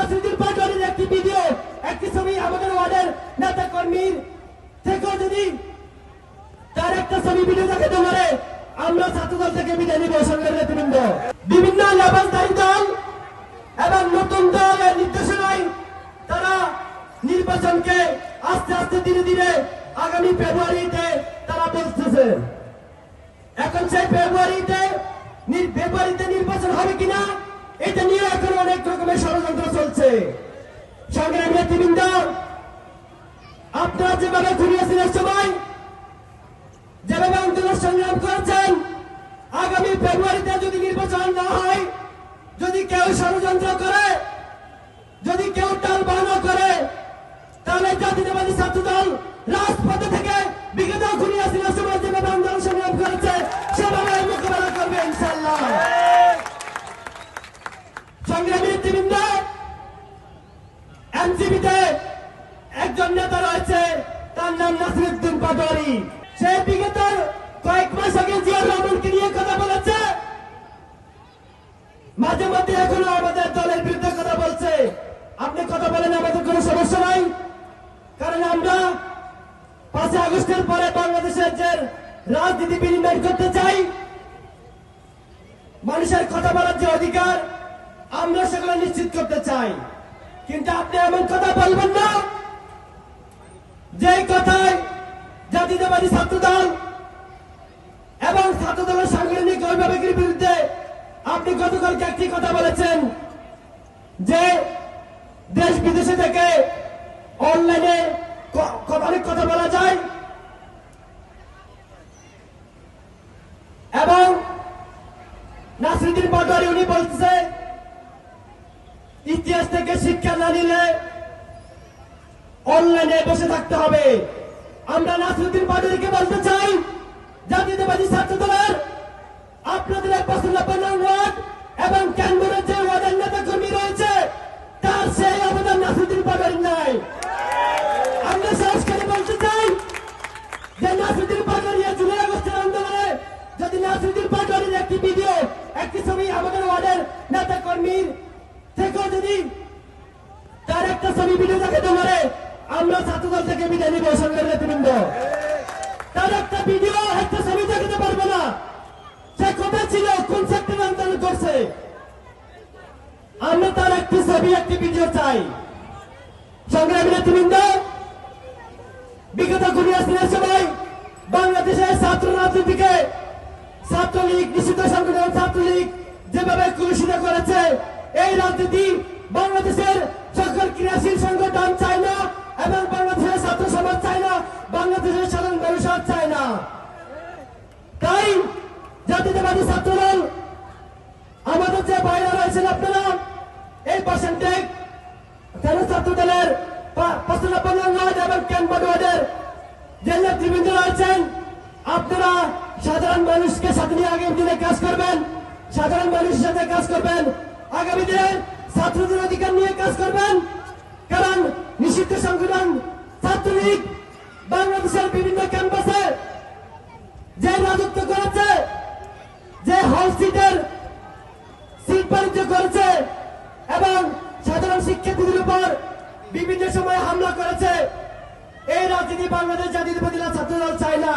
নাসিরুদ্দিন পাটোয়ারির একটি ভিডিও, একটি ছবি আমাদের ওয়ার্ডের নেতা কর্মীর থেকেও যদি তার একটা ছবি ভিডিও দেখাতে পারে, আমরা ছাত্রদল থেকে বিদায় নিব। সংগ্রামী নেতৃবৃন্দ, বিভিন্ন লেবাসদারী দল এবং নতুন দলের নির্দেশনায় তারা নির্বাচনকে আস্তে আস্তে ধীরে ধীরে আগামী ফেব্রুয়ারিতে তারা বলতেছে। এখন সেই ফেব্রুয়ারিতে নির্বাচন হবে কিনা এটা নিয়ে এখন অনেক রকমের ষড়যন্ত্র চলছে। সংগ্রামী নেতৃবৃন্দ, আপনারা যেভাবে ঘুরিয়েছিলেন সময়, যেভাবে আন্দোলন সংগ্রাম করেছেন, আগামী ফেব্রুয়ারিতে যদি নির্বাচন না হয়, যদি কেউ ষড়যন্ত্র করে, যদি কেউ টাল বাহানা করে, তাহলে জাতীয়তাবাদী ছাত্রদল রাজপথে থেকে বিগত ঘুরিয়েছিলেন সময় যেভাবে আন্দোলন সংগ্রাম করেছে সেভাবে মোকাবেলা করবে ইনশাআল্লাহ। সংগ্রামী নেতৃবৃন্দ, এনসিপিতে একজন নেতা রয়েছে, তার নাম নাসিরুদ্দিন পাটোয়ারি। সে বিগত কয়েক মাস আগে জিয়া রহমানকে নিয়ে কথা বলেছে, মাঝে মধ্যে এখনো আমাদের দলের বিরুদ্ধে কথা বলছে। আপনি কথা বলেন, আমাদের কোনো সমস্যা নাই, কারণ আমরা 5 আগস্টের পরে বাংলাদেশের যে রাজনীতি বিনিময় করতে চাই, মানুষের কথা বলার যে অধিকার, আমরা সেগুলো নিশ্চিত করতে চাই। কিন্তু আপনি এমন কথা বলবেন না যে কথায় জাতীয়তাবাদী ছাত্রদল এবং ছাত্রদলের সাংগঠনিক অভিভাবকের বিরুদ্ধে আপনি গতকালকে একটি কথা বলেছেন যে দেশ বিদেশে থেকে অনলাইনে অনেক কথা বলা যায় এবং নাসিরুদ্দিন পাটোয়ারি উনি বলছে ইতিহাস থেকে শিক্ষা না নিলে অনলাইনে বসে থাকতে হবে। আমরা নাসিরুদ্দিন পাটোয়ারিকে বলতে চাই, জাতীয়তাবাদী ছাত্রদলের আপনাদের 95 ওয়ার্ড এবং ক্যানবেরার যে ওয়ার্ডের নেতা কর্মী রয়েছে, তার সেই অবদান নাসিরুদ্দিন পাটোয়ারি নাই। আমরা সাহস করে বলতে চাই যে নাসিরুদ্দিন পাটোয়ারি জুলাই আগস্টের আন্দোলনে যদি নাসিরুদ্দিন পাটোয়ারির একটি ভিডিও, একটি ছবি আমাদের ওয়ার্ডের নেতা কর্মীর থেকেও যদি তার একটা ছবি ভিডিও দেখাতে পারে, আমরা ছাত্রদল থেকে বিদায় নিব। সংগ্রামী নেতৃবৃন্দ, তার একটা ভিডিও, একটা ছবি দেখাতে পারবে না। সে কোথায় ছিল, কোন সেক্টরে আন্দোলন করছে, আমরা তার একটি ছবি, একটি ভিডিও চাই। সংগ্রামী নেতৃবৃন্দ, বিগত ঘুরিয়ে সময় বাংলাদেশের ছাত্র রাজনীতিকে ছাত্রলীগ, নিষিদ্ধ সংগঠন ছাত্রলীগ যেভাবে কলুষিত করেছে, এই রাজনীতি বাংলাদেশের সকল ক্রিয়াশীল সংগঠন চায় না এবং বাংলাদেশের ছাত্র সমাজ চায় না, বাংলাদেশের সাধারণ মানুষ চায় না। তাই জাতীয়তাবাদী ছাত্রদল, আমাদের যে বাইরে রয়েছেন আপনারা, এই পার্সেন্টেজ ছাত্রদলের 95 ওয়ার্ড এবং ক্যানবেরা ওয়ার্ডের যে নেতৃবৃন্দ রয়েছেন, আপনারা সাধারণ মানুষকে সাথে নিয়ে আগামী দিনে কাজ করবেন, সাধারণ মানুষের সাথে কাজ করবেন, আগামী দিনে ছাত্রদের অধিকার নিয়ে কাজ করবেন। কারণ নিষিদ্ধ সংগঠন ছাত্রলীগ বাংলাদেশের বিভিন্ন ক্যাম্পাসে যে রাজত্ব করেছে, যে হল সিটের সিট বাণিজ্য করেছে এবং সাধারণ শিক্ষার্থীদের উপর বিভিন্ন সময় হামলা করেছে, এই রাজনীতি বাংলাদেশ জাতীয়তাবাদী ছাত্রদল চায় না।